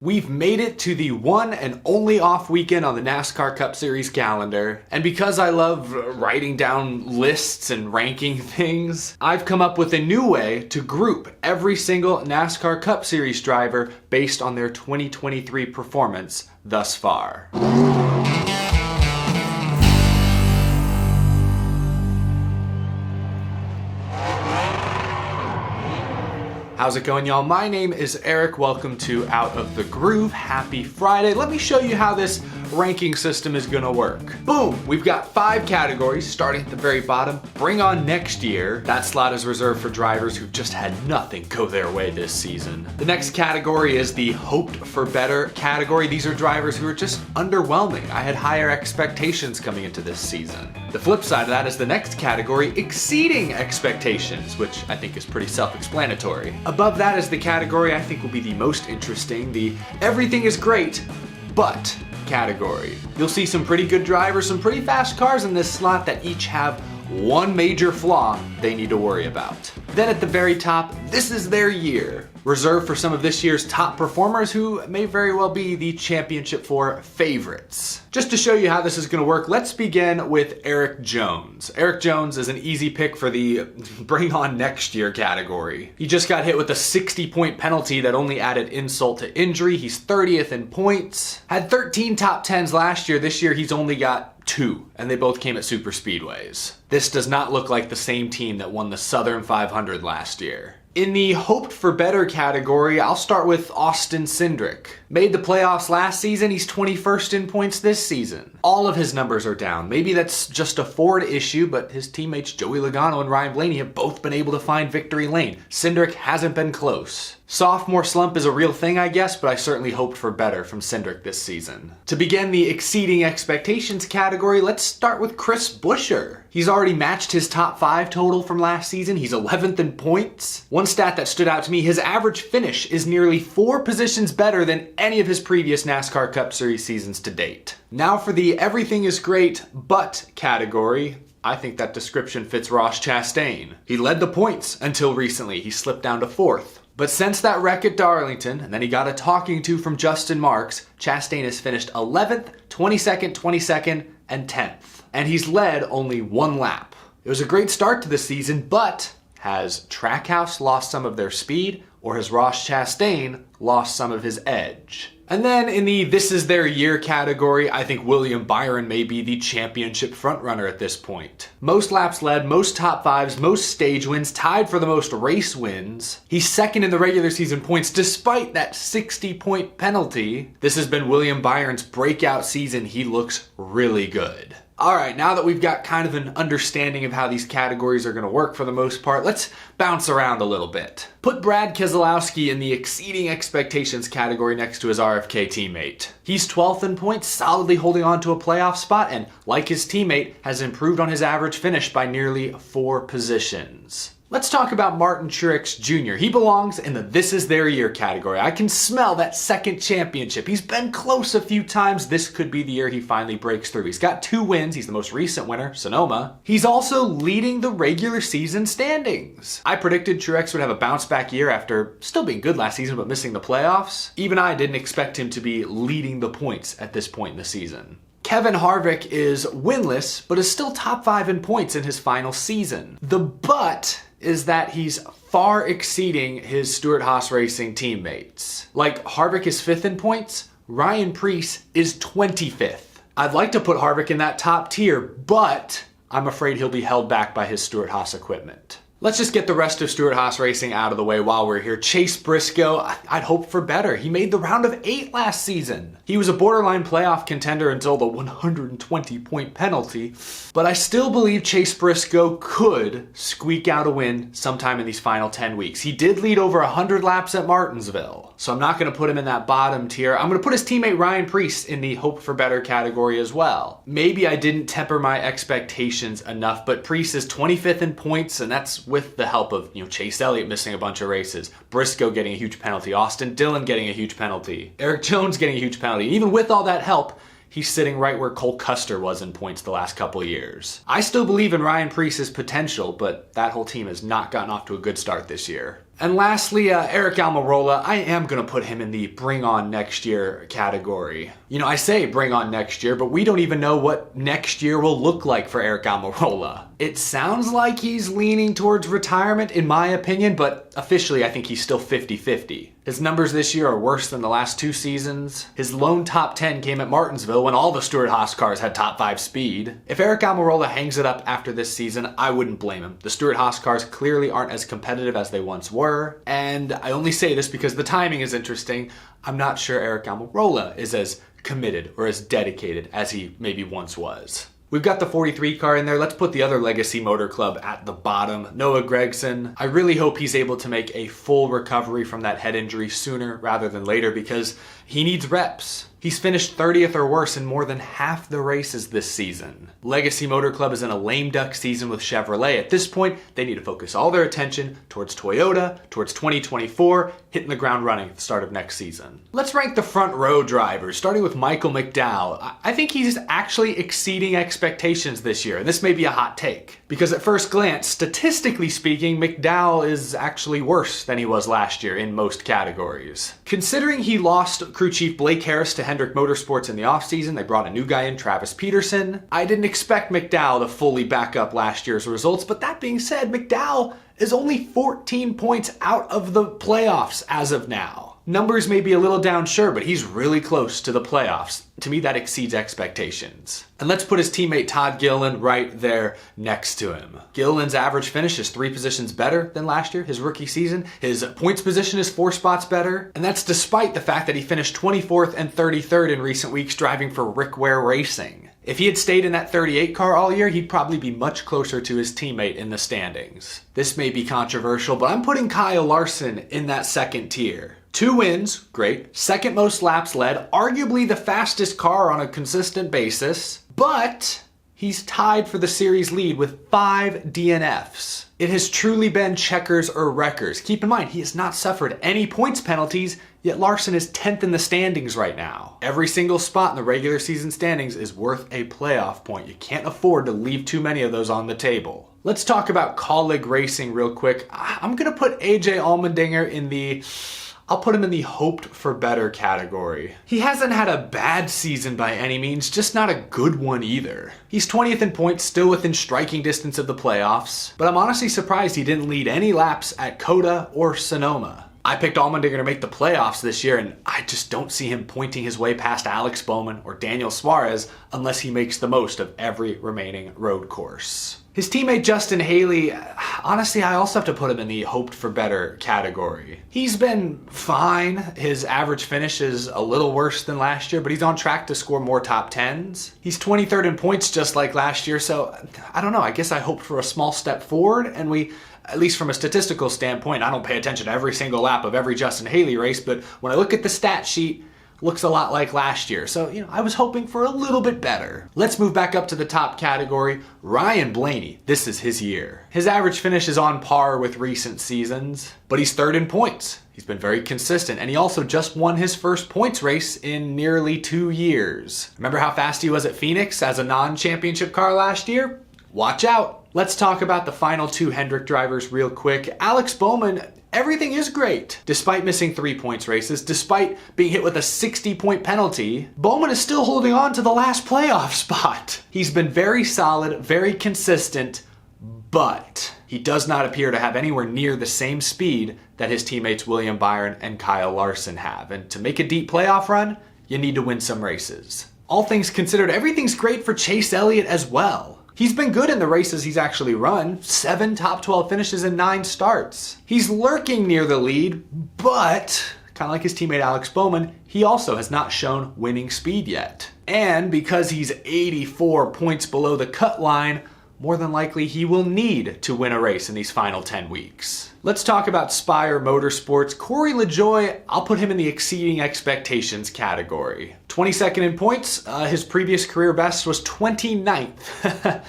We've made it to the one and only off weekend on the NASCAR Cup Series calendar, and because I love writing down lists and ranking things, I've come up with a new way to group every single NASCAR Cup Series driver based on their 2023 performance thus far. How's it going, y'all? My name is Eric. Welcome to Out of the Groove. Happy Friday. Let me show you how this ranking system is gonna work. Boom! We've got 5 categories starting at the very bottom. Bring on next year. That slot is reserved for drivers who've just had nothing go their way this season. The next category is the hoped for better category. These are drivers who are just underwhelming. I had higher expectations coming into this season. The flip side of that is the next category, exceeding expectations, which I think is pretty self-explanatory. Above that is the category I think will be the most interesting, the everything is great, but category. You'll see some pretty good drivers, some pretty fast cars in this slot that each have one major flaw they need to worry about. Then at the very top, this is their year, reserved for some of this year's top performers who may very well be the Championship 4 favorites. Just to show you how this is going to work, let's begin with Erik Jones. Erik Jones is an easy pick for the bring on next year category. He just got hit with a 60-point penalty that only added insult to injury. He's 30th in points. Had 13 top 10s last year. This year he's only got 2, and they both came at super speedways. This does not look like the same team that won the Southern 500 last year. In the hoped for better category, I'll start with Austin Cindric. Made the playoffs last season, he's 21st in points this season. All of his numbers are down. Maybe that's just a Ford issue, but his teammates Joey Logano and Ryan Blaney have both been able to find victory lane. Cindric hasn't been close. Sophomore slump is a real thing, I guess, but I certainly hoped for better from Cindric this season. To begin the exceeding expectations category, let's start with Chris Buescher. He's already matched his top 5 total from last season. He's 11th in points. One stat that stood out to me, his average finish is nearly 4 positions better than any of his previous NASCAR Cup Series seasons to date. Now for the everything is great, but category. I think that description fits Ross Chastain. He led the points until recently. He slipped down to 4th. But since that wreck at Darlington, and then he got a talking to from Justin Marks, Chastain has finished 11th, 22nd, and 10th. And he's led only 1 lap. It was a great start to the season, but has Trackhouse lost some of their speed, or has Ross Chastain lost some of his edge? And then in the this is their year category, I think William Byron may be the championship frontrunner at this point. Most laps led, most top 5s, most stage wins, tied for the most race wins. He's 2nd in the regular season points despite that 60-point penalty. This has been William Byron's breakout season. He looks really good. All right, now that we've got kind of an understanding of how these categories are going to work for the most part, let's bounce around a little bit. Put Brad Keselowski in the exceeding expectations category next to his RFK teammate. He's 12th in points, solidly holding on to a playoff spot, and like his teammate, has improved on his average finish by nearly 4 positions. Let's talk about Martin Truex Jr. He belongs in the this is their year category. I can smell that 2nd championship. He's been close a few times. This could be the year he finally breaks through. He's got 2 wins. He's the most recent winner, Sonoma. He's also leading the regular season standings. I predicted Truex would have a bounce back year after still being good last season but missing the playoffs. Even I didn't expect him to be leading the points at this point in the season. Kevin Harvick is winless, but is still top 5 in points in his final season. The but is that he's far exceeding his Stewart-Haas Racing teammates. Like, Harvick is 5th in points, Ryan Preece is 25th. I'd like to put Harvick in that top tier, but I'm afraid he'll be held back by his Stewart-Haas equipment. Let's just get the rest of Stewart-Haas Racing out of the way while we're here. Chase Briscoe, I'd hope for better. He made the round of 8 last season. He was a borderline playoff contender until the 120-point penalty, but I still believe Chase Briscoe could squeak out a win sometime in these final 10 weeks. He did lead over 100 laps at Martinsville, so I'm not going to put him in that bottom tier. I'm going to put his teammate Ryan Preece in the hope for better category as well. Maybe I didn't temper my expectations enough, but Preece is 25th in points, and that's with the help of, Chase Elliott missing a bunch of races, Briscoe getting a huge penalty, Austin Dillon getting a huge penalty, Erik Jones getting a huge penalty. Even with all that help, he's sitting right where Cole Custer was in points the last couple of years. I still believe in Ryan Preece's potential, but that whole team has not gotten off to a good start this year. And lastly, Eric Almirola, I am going to put him in the bring on next year category. You know, I say bring on next year, but we don't even know what next year will look like for Eric Almirola. It sounds like he's leaning towards retirement in my opinion, but officially I think he's still 50-50. His numbers this year are worse than the last 2 seasons. His lone top 10 came at Martinsville when all the Stewart-Haas cars had top 5 speed. If Eric Almirola hangs it up after this season, I wouldn't blame him. The Stewart-Haas cars clearly aren't as competitive as they once were, and I only say this because the timing is interesting. I'm not sure Eric Almirola is as committed or as dedicated as he maybe once was. We've got the 43 car in there. Let's put the other Legacy Motor Club at the bottom. Noah Gragson. I really hope he's able to make a full recovery from that head injury sooner rather than later because he needs reps. He's finished 30th or worse in more than half the races this season. Legacy Motor Club is in a lame duck season with Chevrolet. At this point, they need to focus all their attention towards Toyota, towards 2024, hitting the ground running at the start of next season. Let's rank the front row drivers, starting with Michael McDowell. I think he's actually exceeding expectations this year, and this may be a hot take. Because at first glance, statistically speaking, McDowell is actually worse than he was last year in most categories. Considering he lost crew chief Blake Harris to Hendrick Motorsports in the offseason, they brought a new guy in, Travis Peterson. I didn't expect McDowell to fully back up last year's results, but that being said, McDowell is only 14 points out of the playoffs as of now. Numbers may be a little down, sure, but he's really close to the playoffs. To me, that exceeds expectations. And let's put his teammate Todd Gilliland right there next to him. Gilliland's average finish is 3 positions better than last year, his rookie season. His points position is 4 spots better. And that's despite the fact that he finished 24th and 33rd in recent weeks driving for Rick Ware Racing. If he had stayed in that 38 car all year, he'd probably be much closer to his teammate in the standings. This may be controversial, but I'm putting Kyle Larson in that second tier. 2 wins, great. Second most laps led, arguably the fastest car on a consistent basis, but he's tied for the series lead with 5 DNFs. It has truly been checkers or wreckers. Keep in mind, he has not suffered any points penalties, yet Larson is 10th in the standings right now. Every single spot in the regular season standings is worth a playoff point. You can't afford to leave too many of those on the table. Let's talk about Kaulig Racing real quick. I'm gonna put AJ Allmendinger in the... I'll put him in the hoped for better category. He hasn't had a bad season by any means, just not a good one either. He's 20th in points, still within striking distance of the playoffs, but I'm honestly surprised he didn't lead any laps at Coda or Sonoma. I picked Allmendinger to make the playoffs this year, and I just don't see him pointing his way past Alex Bowman or Daniel Suarez unless he makes the most of every remaining road course. His teammate Justin Haley, honestly, I also have to put him in the hoped for better category. He's been fine. His average finish is a little worse than last year, but he's on track to score more top 10s. He's 23rd in points just like last year, so I don't know. I guess I hoped for a small step forward, and at least from a statistical standpoint, I don't pay attention to every single lap of every Justin Haley race, but when I look at the stat sheet, looks a lot like last year. So, I was hoping for a little bit better. Let's move back up to the top category. Ryan Blaney, this is his year. His average finish is on par with recent seasons, but he's 3rd in points. He's been very consistent, and he also just won his first points race in nearly 2 years. Remember how fast he was at Phoenix as a non-championship car last year? Watch out. Let's talk about the final 2 Hendrick drivers real quick. Alex Bowman, everything is great. Despite missing 3 points races, despite being hit with a 60-point penalty, Bowman is still holding on to the last playoff spot. He's been very solid, very consistent, but he does not appear to have anywhere near the same speed that his teammates William Byron and Kyle Larson have. And to make a deep playoff run, you need to win some races. All things considered, everything's great for Chase Elliott as well. He's been good in the races he's actually run. 7 top 12 finishes in 9 starts. He's lurking near the lead, but kind of like his teammate Alex Bowman, he also has not shown winning speed yet. And because he's 84 points below the cut line, more than likely he will need to win a race in these final 10 weeks. Let's talk about Spire Motorsports. Corey LaJoie, I'll put him in the exceeding expectations category. 22nd in points, his previous career best was 29th.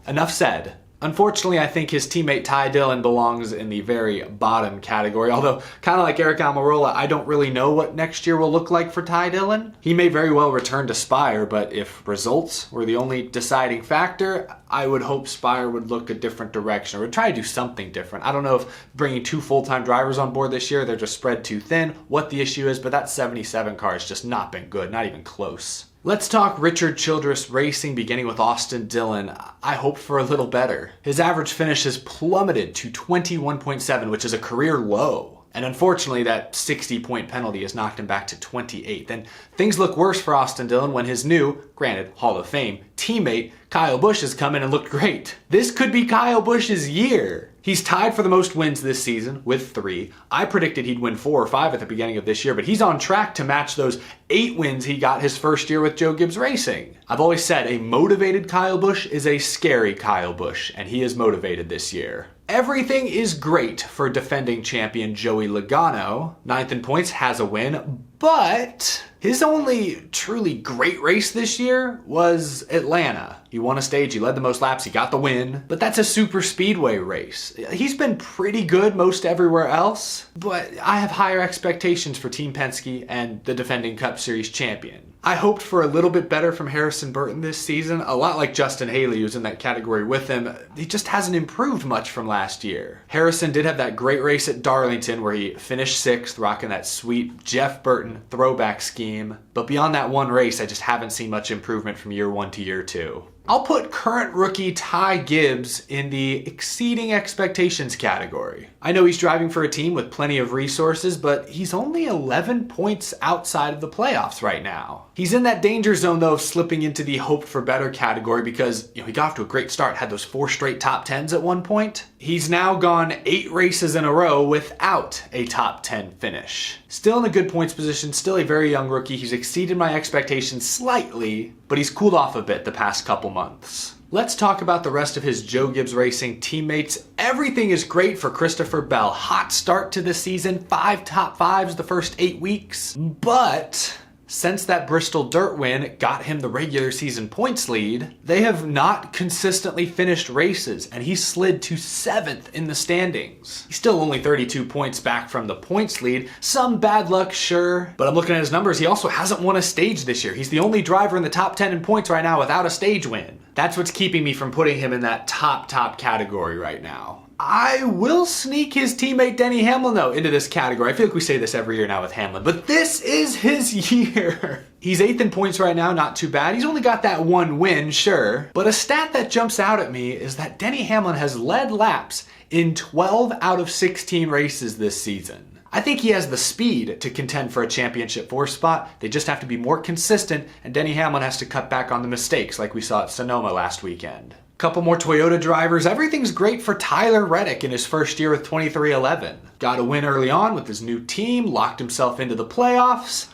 Enough said. Unfortunately, I think his teammate Ty Dillon belongs in the very bottom category, although kind of like Eric Almirola, I don't really know what next year will look like for Ty Dillon. He may very well return to Spire, but if results were the only deciding factor, I would hope Spire would look a different direction or would try to do something different. I don't know if bringing 2 full-time drivers on board this year, they're just spread too thin, what the issue is, but that 77 car has just not been good, not even close. Let's talk Richard Childress Racing, beginning with Austin Dillon. I hope for a little better. His average finish has plummeted to 21.7, which is a career low. And unfortunately, that 60-point penalty has knocked him back to 28th. And things look worse for Austin Dillon when his new, granted, Hall of Fame, teammate Kyle Busch has come in and looked great. This could be Kyle Busch's year. He's tied for the most wins this season with 3. I predicted he'd win 4 or 5 at the beginning of this year, but he's on track to match those 8 wins he got his first year with Joe Gibbs Racing. I've always said a motivated Kyle Busch is a scary Kyle Busch, and he is motivated this year. Everything is great for defending champion Joey Logano. 9th in points, has a win, but his only truly great race this year was Atlanta. He won a stage, he led the most laps, he got the win, but that's a super speedway race. He's been pretty good most everywhere else, but I have higher expectations for Team Penske and the defending Cup Series champion. I hoped for a little bit better from Harrison Burton this season, a lot like Justin Haley, who's in that category with him. He just hasn't improved much from last year. Harrison did have that great race at Darlington where he finished 6th, rocking that sweet Jeff Burton throwback scheme. But beyond that one race, I just haven't seen much improvement from year 1 to year 2. I'll put current rookie Ty Gibbs in the exceeding expectations category. I know he's driving for a team with plenty of resources, but he's only 11 points outside of the playoffs right now. He's in that danger zone though of slipping into the hoped for better category because he got off to a great start, had those 4 straight top 10s at one point. He's now gone 8 races in a row without a top 10 finish. Still in a good points position, still a very young rookie. He's exceeded my expectations slightly, but he's cooled off a bit the past couple months. Let's talk about the rest of his Joe Gibbs Racing teammates. Everything is great for Christopher Bell. Hot start to the season, 5 top 5s the first 8 weeks, but since that Bristol Dirt win got him the regular season points lead, they have not consistently finished races, and he slid to 7th in the standings. He's still only 32 points back from the points lead. Some bad luck, sure, but I'm looking at his numbers. He also hasn't won a stage this year. He's the only driver in the top 10 in points right now without a stage win. That's what's keeping me from putting him in that top category right now. I will sneak his teammate Denny Hamlin, though, into this category. I feel like we say this every year now with Hamlin, but this is his year. He's 8th in points right now, not too bad. He's only got that 1 win, sure. But a stat that jumps out at me is that Denny Hamlin has led laps in 12 out of 16 races this season. I think he has the speed to contend for a championship 4 spot. They just have to be more consistent, and Denny Hamlin has to cut back on the mistakes like we saw at Sonoma last weekend. Couple more Toyota drivers. Everything's great for Tyler Reddick in his first year with 2311. Got a win early on with his new team, locked himself into the playoffs,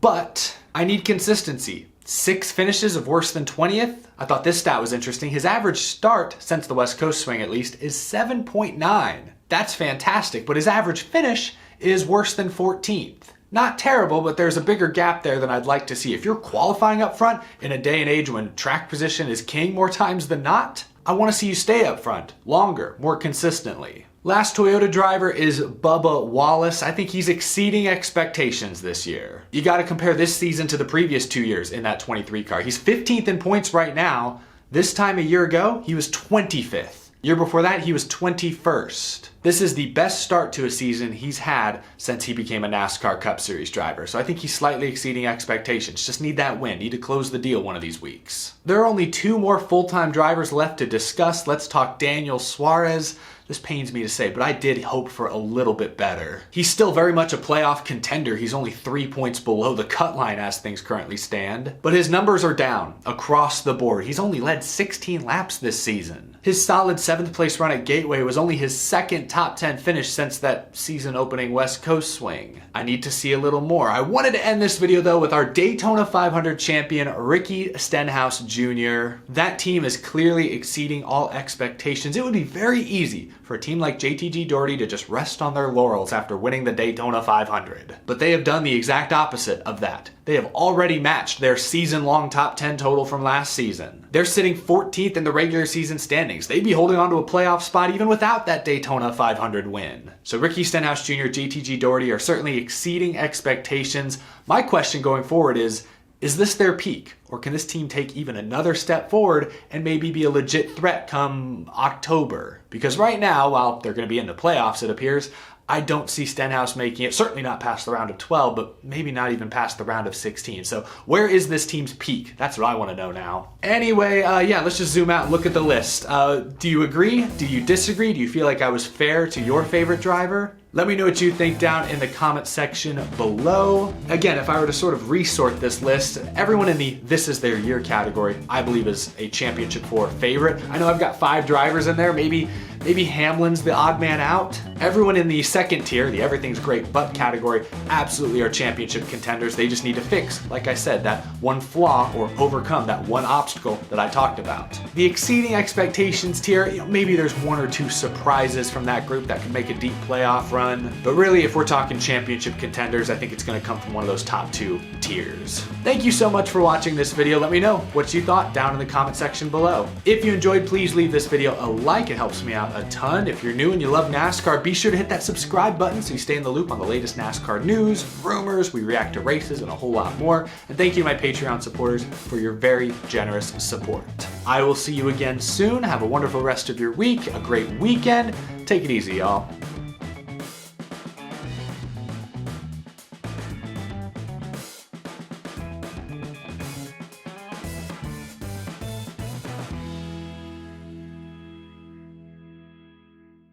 but I need consistency. 6 finishes of worse than 20th. I thought this stat was interesting. His average start, since the West Coast swing at least, is 7.9. That's fantastic, but his average finish is worse than 14th. Not terrible, but there's a bigger gap there than I'd like to see. If you're qualifying up front in a day and age when track position is king more times than not, I want to see you stay up front longer, more consistently. Last Toyota driver is Bubba Wallace. I think he's exceeding expectations this year. You got to compare this season to the previous 2 years in that 23 car. He's 15th in points right now. This time a year ago, he was 25th. Year before that, he was 21st. This is the best start to a season he's had since he became a NASCAR Cup Series driver. So I think he's slightly exceeding expectations. Just need that win. Need to close the deal one of these weeks. There are only 2 more full-time drivers left to discuss. Let's talk Daniel Suarez. This pains me to say, but I did hope for a little bit better. He's still very much a playoff contender. He's only 3 points below the cut line as things currently stand. But his numbers are down across the board. He's only led 16 laps this season. His solid 7th place run at Gateway was only his 2nd top 10 finish since that season opening West Coast swing. I need to see a little more. I wanted to end this video though with our Daytona 500 champion, Ricky Stenhouse Jr. That team is clearly exceeding all expectations. It would be very easy for for a team like JTG Doherty to just rest on their laurels after winning the Daytona 500. But they have done the exact opposite of that. They have already matched their season-long top 10 total from last season. They're sitting 14th in the regular season standings. They'd be holding on to a playoff spot even without that Daytona 500 win. So Ricky Stenhouse Jr., JTG Doherty are certainly exceeding expectations. My question going forward is this their peak? Or can this team take even another step forward and maybe be a legit threat come October? Because right now, while they're going to be in the playoffs, it appears, I don't see Stenhouse making it, certainly not past the round of 12, but maybe not even past the round of 16. So where is this team's peak? That's what I want to know now. Anyway, yeah, let's just zoom out and look at the list. Do you agree? Do you disagree? Do you feel like I was fair to your favorite driver? Let me know what you think down in the comment section below. Again, if I were to sort of resort this list, everyone in the this is their year category, I believe is a Championship 4 favorite. I know I've got 5 drivers in there, maybe Hamlin's the odd man out. Everyone in the second tier, the everything's great but category, absolutely are championship contenders. They just need to fix, like I said, that one flaw or overcome that one obstacle that I talked about. The exceeding expectations tier, maybe there's 1 or 2 surprises from that group that can make a deep playoff run. But really, if we're talking championship contenders, I think it's going to come from one of those top 2 tiers. Thank you so much for watching this video. Let me know what you thought down in the comment section below. If you enjoyed, please leave this video a like. It helps me out a ton. If you're new and you love NASCAR, be sure to hit that subscribe button so you stay in the loop on the latest NASCAR news, rumors, we react to races, and a whole lot more. And thank you, my Patreon supporters, for your very generous support. I will see you again soon. Have a wonderful rest of your week, a great weekend. Take it easy, y'all.